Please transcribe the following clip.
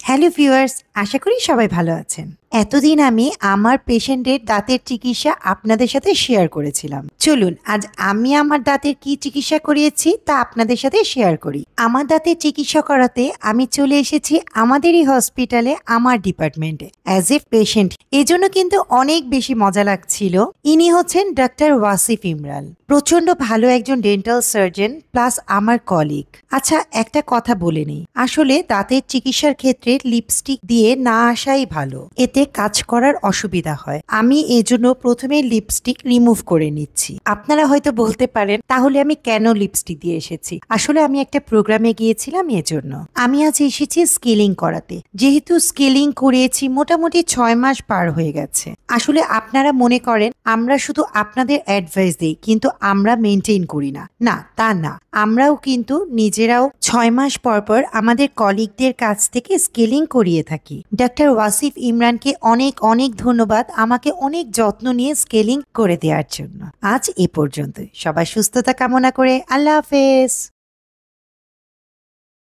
Hello viewers, আশা করি সবাই ভালো আছেন। এতদিন আমি আমার পেশেন্টের দাঁতের চিকিৎসা আপনাদের সাথে শেয়ার করেছিলাম। চলুন আজ আমি আমার দাঁতের কি চিকিৎসা করিয়েছি তা আপনাদের সাথে শেয়ার করি। আমার দাঁতের চিকিৎসা করাতে আমি চলে এসেছি আমাদেরই হসপিটালে, আমার ডিপার্টমেন্টে অ্যাজ এ পেশেন্ট। এজন্য কিন্তু অনেক বেশি মজা লাগছিল। ইনি হচ্ছেন ডাক্তার ওয়াসিফ ইমরান, প্রচন্ড ভালো একজন ডেন্টাল সার্জন প্লাস আমার কলিগ। আচ্ছা, একটা কথা বলে নেই, আসলে দাঁতের চিকিৎসার ক্ষেত্রে লিপস্টিক দিয়ে না আসাই ভালো, এতে কাজ করার অসুবিধা হয়। আমি এজন্য প্রথমে লিপস্টিক রিমুভ করে নিচ্ছি। আপনারা হয়তো বলতে পারেন তাহলে আমি কেন লিপস্টিক দিয়ে এসেছি। আসলে আমি একটা প্রোগ্রামে গিয়েছিলাম, এজন্য আমি আজ এসেছি স্কেলিং করাতে। যেহেতু স্কেলিং করিয়েছি মোটামুটি 6 মাস পার হয়ে গেছে। আসলে আপনারা মনে করেন আমরা শুধু আপনাদের অ্যাডভাইস দিই, কিন্তু আমরা মেনটেন করি না। না, তা না, আমরাও কিন্তু নিজেরাও 6 মাস পর পর আমাদের কলিগদের কাছ থেকে স্কেলিং করিয়ে থাকি। ডাক্তার ওয়াসিফ ইমরানকে অনেক অনেক ধন্যবাদ আমাকে অনেক যত্ন নিয়ে স্কেলিং করে দেওয়ার জন্য। আজ এ পর্যন্ত, সবাই সুস্থতা কামনা করে আল্লাহ হাফেজ।